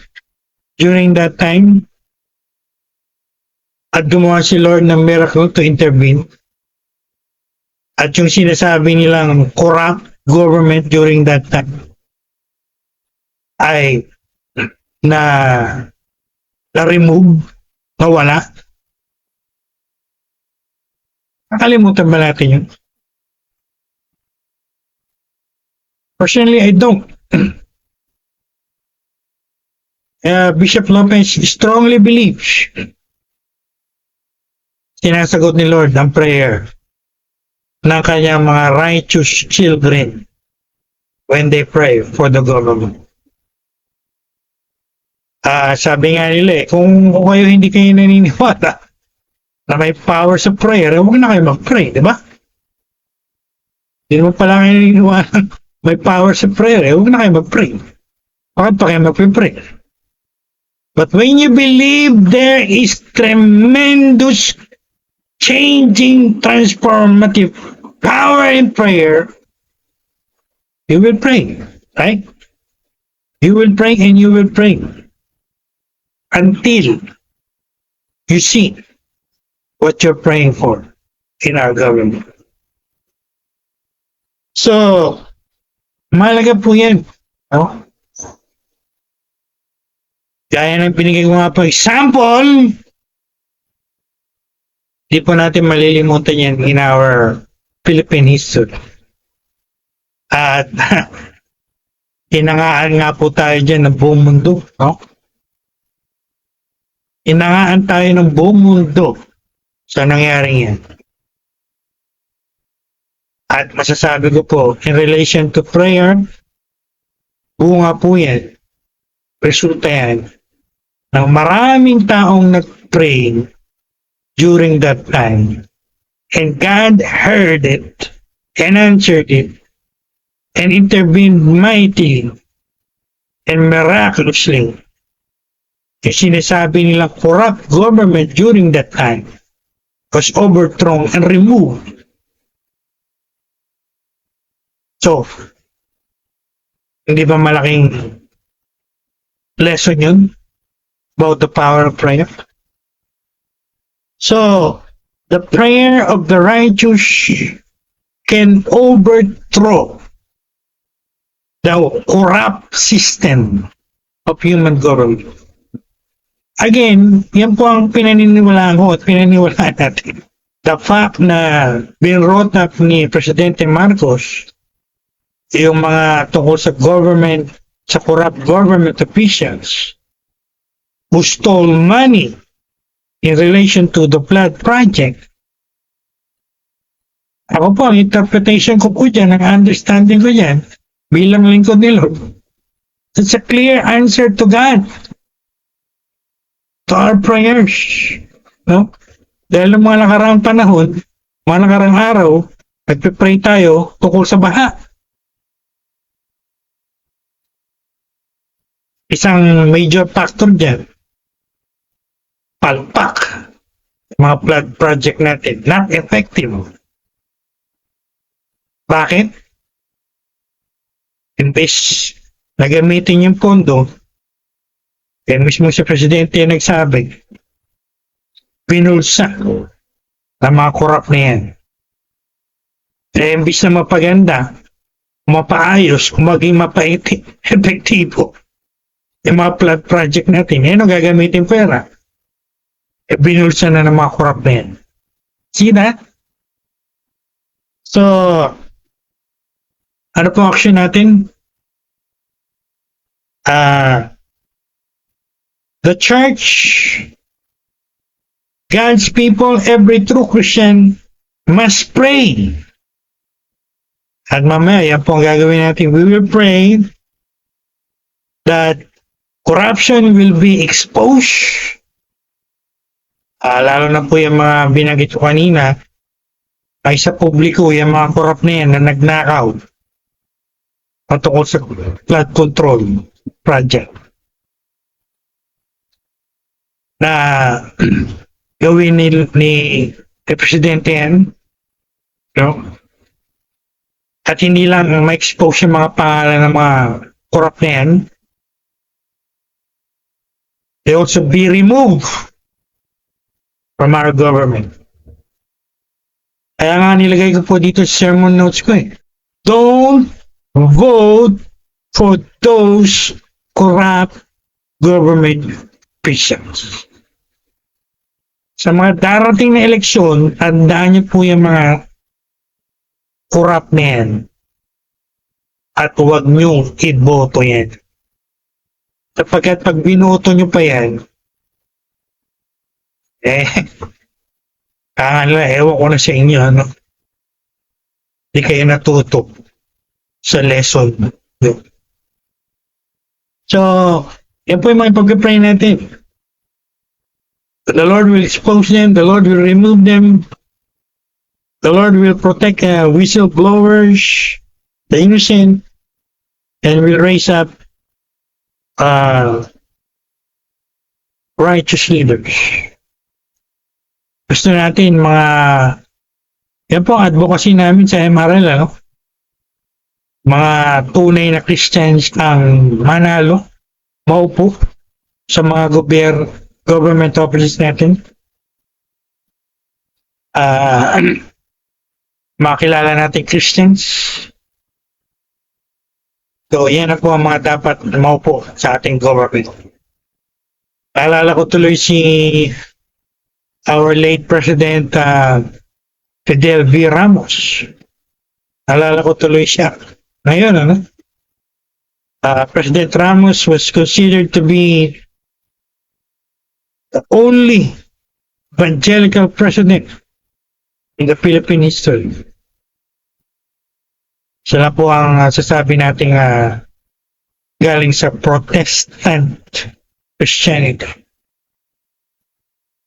during that time? At gumawa si Lord ng miracle to intervene. At yung sinasabi nilang corrupt government during that time ay na-remove, nawala. Nakalimutan ba natin yun? Personally, I don't. Bishop Lopez strongly believes sinasagot ni Lord ang prayer ng kanyang mga righteous children when they pray for the government. Sabi nga nila kung kayo hindi kayo naniniwala na may power sa prayer, huwag na kayo mag-pray, di ba? Hindi mo pala kayo naniniwala may power sa prayer, huwag na kayo mag-pray. Bakit pa kayo mag-pray? But when you believe there is tremendous changing, transformative power in prayer, you will pray, right? You will pray and you will pray until you see what you're praying for in our government. So, mahalaga po yan. No? Gaya ng binigay ko nga po example, di po natin malilimutan yan in our Philippine history. At inangaan nga po tayo dyan ng buong mundo. No? Inangaan tayo ng buong mundo sa nangyaring yan. At masasabi ko po, in relation to prayer, bunga po yan, resulta yan, ng maraming taong nag-pray during that time. And God heard it, and answered it, and intervened mightily and miraculously. Yung sinasabi nilang corrupt government during that time was overthrown and removed. So, hindi ba malaking lesson yun about the power of prayer? So, the prayer of the righteous can overthrow the corrupt system of human government. Again, yan po ang pinaniniwalaan ko at pinaniniwalaan natin. The fact na binrot up ni Presidente Marcos yung mga tungkol sa government, sa corrupt government officials who stole money in relation to the flood project. Ako po, ang interpretation ko po dyan, ang understanding ko dyan, bilang lingkod ni Lord, it's a clear answer to God, to our prayers. No? Dahil ng mga nakaraang panahon, mga nakaraang araw, nagpipray tayo tungkol sa baha. Isang major factor dyan, palpak, mga flood project natin, not effective. Bakit? Imbes na gamitin yung pondo, kaya mismo si Presidente yung nagsabi, pinulsa ng mga korap na yan. Kaya imbes na mapaganda, mapaayos, maging mapa-epektibo yung mga flood project natin, yan ang gagamitin pera. E binulsa na ng mga korap na yan. See that? So, ano pong action natin? The church, God's people, every true Christian must pray. At mamaya, yan po ang gagawin natin. We will pray that corruption will be exposed. Lalo na po yung mga binanggit ko kanina, ay sa publiko, yung mga korap na yan na nagnakaw patungkol sa flood control project na gawin ni Presidente yan, no? At hindi lang ma-expose yung mga pangalan ng mga korap na yan, they also be removed from our government. Kaya nga nilagay ko po dito sa sermon notes ko don't vote for those corrupt government officials. Sa mga darating na eleksyon, tandaan niyo po yung mga corrupt na yan. At huwag niyo iboto yan. Sapagkat pag binoto niyo pa yan, ewan ko na sa inyo, ano? Hindi kayo natuto sa lesson. So, yan po yung mga pag-pray natin. The Lord will expose them, the Lord will remove them, the Lord will protect whistleblowers, the innocent, and will raise up righteous leaders. Gusto natin yan po ang advocacy namin sa MRL, ano? Mga tunay na Christians ang manalo, maupo sa mga government offices natin. Makilala natin Christians. So, yan na po ang mga dapat maupo sa ating government. Alala ko tuloy our late President Fidel V. Ramos. Alala ko tuloy siya. Ngayon, ano? President Ramos was considered to be the only evangelical president in the Philippine history. Sila po ang sasabi natin galing sa Protestant Christianity.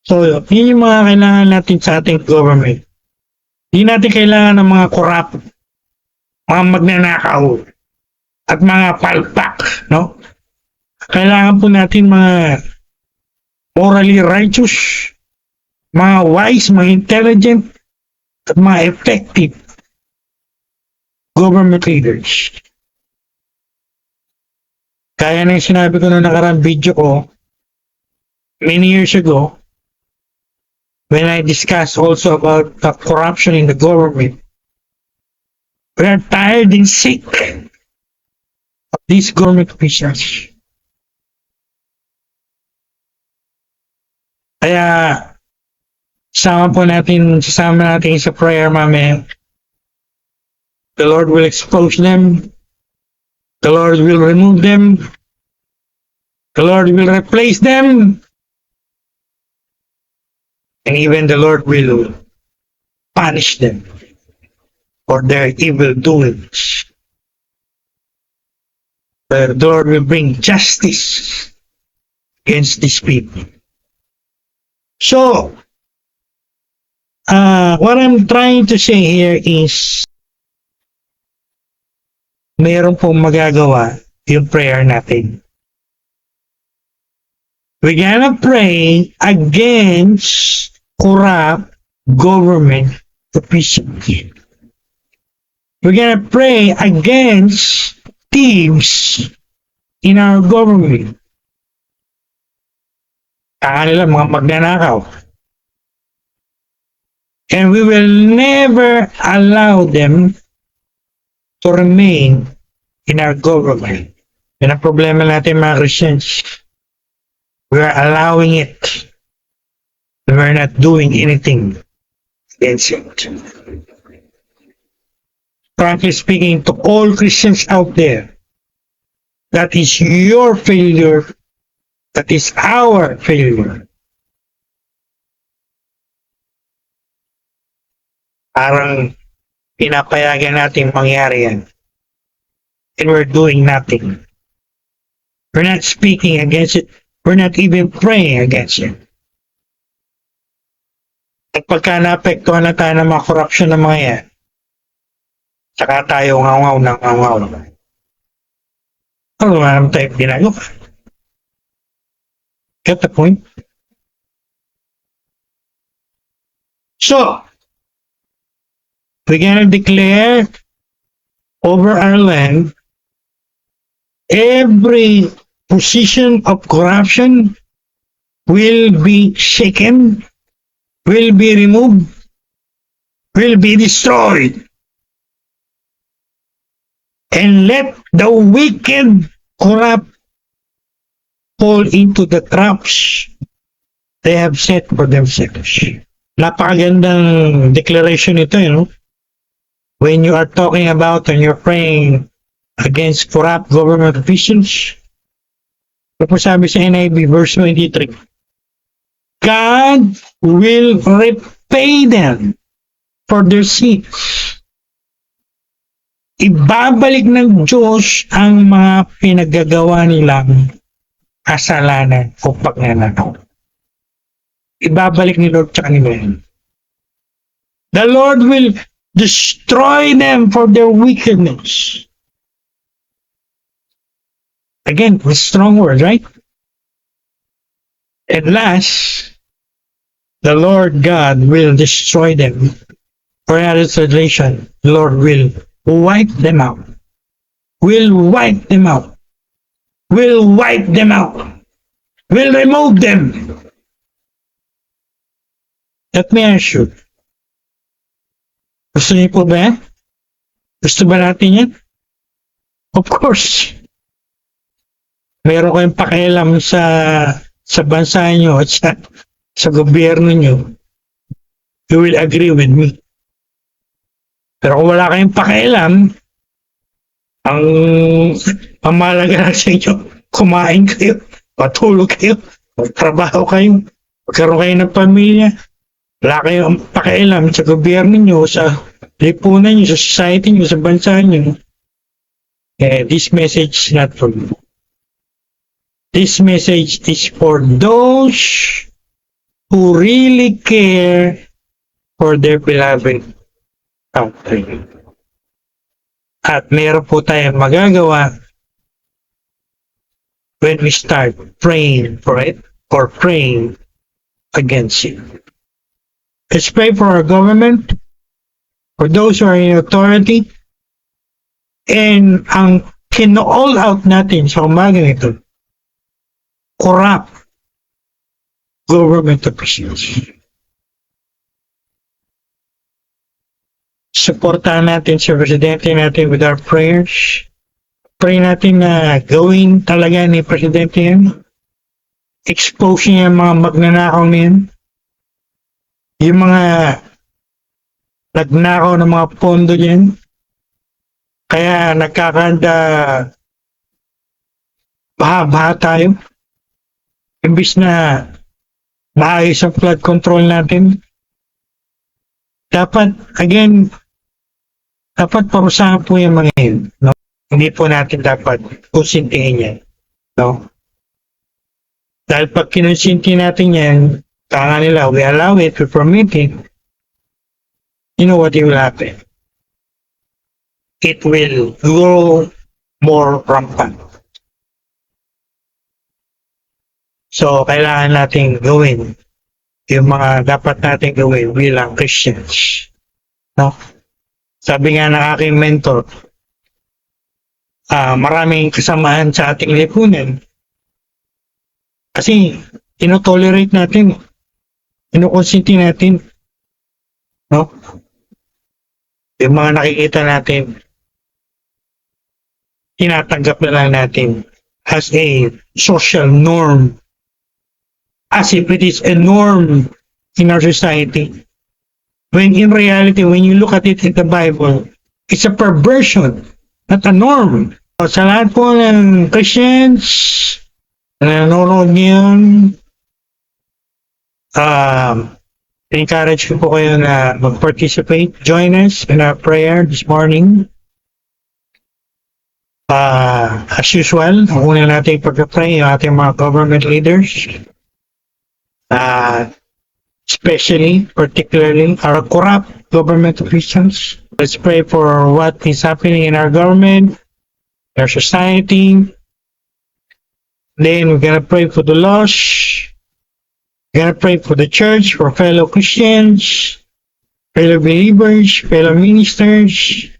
So, yun yung mga kailangan natin sa ating government. Hindi natin kailangan ng mga corrupt, mga magnanakaw, at mga palpak, no? Kailangan po natin mga morally righteous, mga wise, mga intelligent, at mga effective government leaders. Kaya na yung sinabi ko noong nakarang video ko, many years ago, when I discuss also about the corruption in the government. We are tired and sick of these government officials. Kaya sasama natin sa prayer mamaya. The Lord will expose them. The Lord will remove them. The Lord will replace them. And even the Lord will punish them for their evil doings. The Lord will bring justice against these people. So, what I'm trying to say here is, mayroon pong magagawa yung prayer natin. We're gonna pray against corrupt government officials. We're gonna pray against thieves in our government. Kanila mga magnanakaw. And we will never allow them to remain in our government. Yan ang problema natin mga Christians. We are allowing it. We are not doing anything against it. Frankly speaking, to all Christians out there, that is your failure. That is our failure. Parang pinapayagan natin mangyari yan. And we're doing nothing. We're not speaking against it. We're not even praying against it. At pagka naapektuhan na tayo ng mga corruption ng mga yan, saka tayo ngaw-ngaw ng ngaw-ngaw. Ano naman tayo ginagawa? Get the point? So, we're gonna declare over our land every position of corruption will be shaken, will be removed, will be destroyed. And let the wicked, corrupt fall into the traps they have set for themselves. Napakagandang declaration ito, you know? When you are talking about and you're praying against corrupt government officials, ano po sabi sa NIV verse 23? God will repay them for their sins. Ibabalik ng Diyos ang mga pinagagawa nilang kasalanan o pagnanakaw. Ibabalik ni Lord sa kanila yan. The Lord will destroy them for their wickedness. Again, with strong words, right? At last, the Lord God will destroy them. For another translation, the Lord will wipe them out. Will wipe them out. Will wipe them out. Will remove them. Let me ask you. Gusto niyo po ba yan? Gusto ba natin yan? Of course. Meron kayong pakialam sa bansa nyo at sa gobyerno nyo. You will agree with me. Pero kung wala kayong pakialam, ang mahalaga lang sa inyo, kumain kayo, matulog kayo, magtrabaho kayo, magkaroon kayo ng pamilya. Wala kayong pakialam sa gobyerno nyo, sa lipunan nyo, sa society nyo, sa bansa nyo. This message is not for you. This message is for those who really care for their beloved country. At meron po tayong magagawa when we start praying for it or praying against it. Let's pray for our government, for those who are in authority, and ang kino-all out natin sa umagang ito, corrupt government officials. Supportahan natin si Presidente natin with our prayers. Pray natin na gawin talaga ni Presidente yan. Expose niya yung mga magnanakaw na yan. Yung mga nagnakaw ng mga pondo dyan. Kaya nagkakanda baha-baha tayo. Imbis na maayos ang flood control natin. Dapat parusahan po yung mga yun. No? Hindi po natin dapat konsintihin yan. No? Dahil pag kinonsinti natin yan, kaya nila, we allow it, we permit it, you know what will happen? It will grow more rampant. So, kailangan natin gawin yung mga dapat natin gawin bilang Christians. No? Sabi nga ng aking mentor, maraming kasamaan sa ating lipunan. Kasi, tinotolerate natin, kinukonsinti natin, no? Yung mga nakikita natin, tinatanggap na lang natin as a social norm, as if it is a norm in our society. When in reality, when you look at it in the Bible, it's a perversion, not a norm. So, sa lahat po ng Christians na nanonood ngayon, encourage ko po kayo na mag-participate. Join us in our prayer this morning. As usual, una natin pag-pray yung ating mga government leaders. Especially, particularly, our corrupt government officials. Let's pray for what is happening in our government, our society. Then we're gonna pray for the lost. We're gonna pray for the church, for fellow Christians, fellow believers, fellow ministers.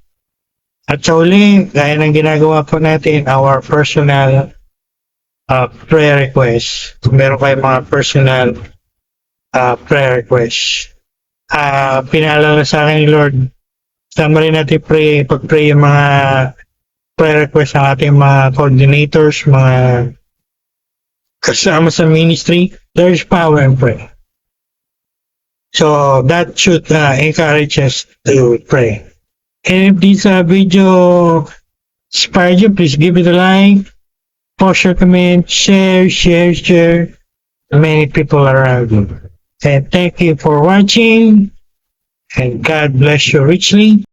At sa uli, gaya ng ginagawa po natin, our personal prayer requests. Kung meron kayong mga personal prayer requests. Pinaalala sa akin ni Lord, sama rin natin pag-pray yung mga prayer requests ng ating mga coordinators, mga kasama sa ministry. There is power in prayer. So that should encourage us to pray. And if this video inspired you, please give it a like, post your comment, share to many people around you. And thank you for watching, and God bless you richly.